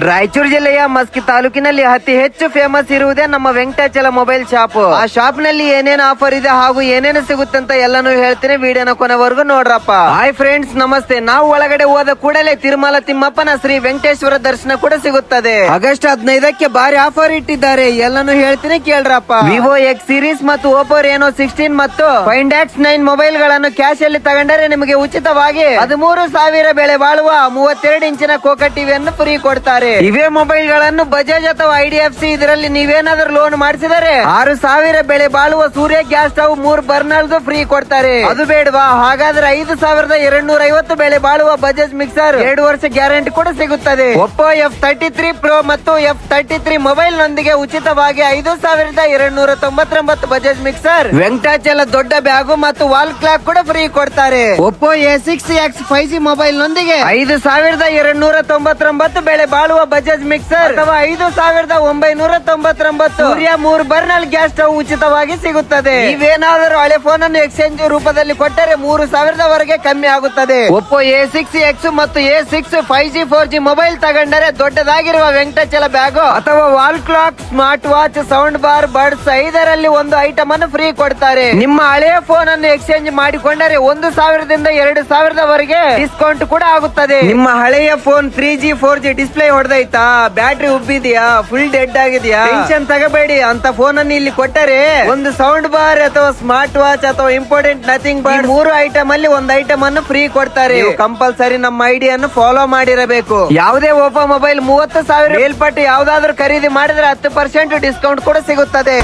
ರಾಯಚೂರು ಜಿಲ್ಲೆಯ ಮಸ್ಕಿ ತಾಲೂಕಿನಲ್ಲಿ ಅತಿ ಹೆಚ್ಚು ಫೇಮಸ್ ಇರುವುದೇ ನಮ್ಮ ವೆಂಕಟಾಚಲ ಮೊಬೈಲ್ ಶಾಪ್. ಆ ಶಾಪ್ ನಲ್ಲಿ ಏನೇನು ಆಫರ್ ಇದೆ ಹಾಗೂ ಏನೇನು ಸಿಗುತ್ತೆ ಅಂತ ಎಲ್ಲಾನು ಹೇಳ್ತೀನಿ, ವಿಡಿಯೋನ ಕೊನೆವರೆಗೂ ನೋಡ್ರಪ್ಪ. ಹಾಯ್ ಫ್ರೆಂಡ್ಸ್, ನಮಸ್ತೆ. ನಾವು ಒಳಗಡೆ ಹೋದ ಕೂಡಲೇ ತಿರುಮಲ ತಿಮ್ಮಪ್ಪನ ಶ್ರೀ ವೆಂಕಟೇಶ್ವರ ದರ್ಶನ ಕೂಡ ಸಿಗುತ್ತದೆ. ಆಗಸ್ಟ್ 15ಕ್ಕೆ ಭಾರಿ ಆಫರ್ ಇಟ್ಟಿದ್ದಾರೆ, ಎಲ್ಲಾನು ಹೇಳ್ತೀನಿ ಕೇಳ್ರಪ್ಪ. ವಿವೋ ಎಕ್ಸ್ ಸೀರೀಸ್ ಮತ್ತು ಓಪೋ ರೇನೋ 16 ಮತ್ತು ಫೈಂಡ್ ಎಕ್ಸ್ 9 ಮೊಬೈಲ್ ಗಳನ್ನು ಕ್ಯಾಶ್ ಅಲ್ಲಿ ತಗೊಂಡರೆ ನಿಮಗೆ ಉಚಿತವಾಗಿ 13,000 ಬೆಲೆ ಬಾಳುವ 32 ಇಂಚಿನ ಕೋಕಾ ಟಿವಿಯನ್ನು ಫ್ರೀ ಕೊಡ್ತಾರೆ. ಇವೇ ಮೊಬೈಲ್ ಗಳನ್ನು ಬಜಾಜ್ ಅಥವಾ ಐಡಿಎಫ್ಸಿ ಇದರಲ್ಲಿ ನೀವೇನಾದ್ರೂ ಲೋನ್ ಮಾಡಿಸಿದರೆ 6,000 ಬೆಲೆ ಬಾಳುವ ಸೂರ್ಯ ಗ್ಯಾಸ್ ಸ್ಟವ್ 3 ಬರ್ನರ್ದು ಫ್ರೀ ಕೊಡ್ತಾರೆ. ಅದು ಬೇಡವಾ? ಹಾಗಾದ್ರೆ 5,250 ಬೆಲೆ ಬಾಳುವ ಬಜಾಜ್ ಮಿಕ್ಸರ್ 2 ವರ್ಷ ಗ್ಯಾರಂಟಿ ಕೂಡ ಸಿಗುತ್ತದೆ. ಒಪ್ಪೋ F33 Pro ಮತ್ತು F33 ಮೊಬೈಲ್ ನೊಂದಿಗೆ ಉಚಿತವಾಗಿ 5,299 ಬಜಾಜ್ ಮಿಕ್ಸರ್, ವೆಂಕಟಾಚಲ ದೊಡ್ಡ ಬ್ಯಾಗು ಮತ್ತು ವಾಲ್ ಕ್ಲಾಕ್ ಕೂಡ ಫ್ರೀ ಕೊಡ್ತಾರೆ. ಒಪ್ಪೋ A6X 5G ಮೊಬೈಲ್ ನೊಂದಿಗೆ 5,299 ಬೆಲೆ ಬಾಳುವ ಬಜಾಜ್ ಮಿಕ್ಸರ್ ಅಥವಾ 5,999 ಸೂರ್ಯ 3 ಬರ್ನಲ್ ಗ್ಯಾಸ್ ಸ್ಟವ್ ಉಚಿತವಾಗಿ ಸಿಗುತ್ತದೆ. ನೀವೇನಾದರೂ ಹಳೆ ಫೋನ್ ಅನ್ನು ಎಕ್ಸ್ಚೇಂಜ್ ರೂಪದಲ್ಲಿ ಕೊಟ್ಟರೆ 3,000 ವರೆಗೆ ಕಮ್ಮಿ ಆಗುತ್ತದೆ. ಒಪ್ಪೋ A6X ಮತ್ತು A6 5G 4G ಮೊಬೈಲ್ ತಗೊಂಡರೆ ದೊಡ್ಡದಾಗಿರುವ ವೆಂಕಟಾಚಲ ಬ್ಯಾಗ್ ಅಥವಾ wall clock, smart watch, sound bar, buds 5ರಲ್ಲಿ ಒಂದು ಐಟಮ್ ಅನ್ನು ಫ್ರೀ ಕೊಡ್ತಾರೆ. ನಿಮ್ಮ ಹಳೆಯ ಫೋನ್ ಅನ್ನು ಎಕ್ಸ್ಚೇಂಜ್ ಮಾಡಿಕೊಂಡರೆ 1,000ದಿಂದ 2,000 ವರೆಗೆ ಡಿಸ್ಕೌಂಟ್ ಕೂಡ ಆಗುತ್ತದೆ. ನಿಮ್ಮ ಹಳೆಯ ಫೋನ್ 3G 4G ಡಿಸ್ಪ್ಲೇ ಹೊಡೆದೈತಾ, ಬ್ಯಾಟ್ರಿ ಉಬ್ಬಿದೆಯಾ, ಫುಲ್ ಡೆಡ್ ಆಗಿದೆಯಾ, ಟೆನ್ಷನ್ ತಗಬೇಡಿ. ಅಂತ ಫೋನ್ ಅನ್ನು ಇಲ್ಲಿ ಕೊಟ್ಟರೆ ಒಂದು ಸೌಂಡ್ ಬಾರ್ ಅಥವಾ ಸ್ಮಾರ್ಟ್ ವಾಚ್ ಅಥವಾ ಇಂಪಾರ್ಟೆಂಟ್ ನಥಿಂಗ್ ಬಾರ್ 3 ಐಟಮ್ ಅಲ್ಲಿ ಒಂದು ಐಟಮ್ ಅನ್ನು ಫ್ರೀ ಕೊಡ್ತಾರೆ. ಕಂಪಲ್ಸರಿ ನಮ್ಮ ಐಡಿಯನ್ನು ಫಾಲೋ ಮಾಡಿರಬೇಕು. ಯಾವುದೇ ಓಪೋ ಮೊಬೈಲ್ 30,000 ಮೇಲ್ಪಟ್ಟು ಯಾವ್ದಾದ್ರು ಖರೀದಿ ಮಾಡಿದ್ರೆ 10% ಡಿಸ್ಕೌಂಟ್ ಕೂಡ ಸಿಗುತ್ತದೆ.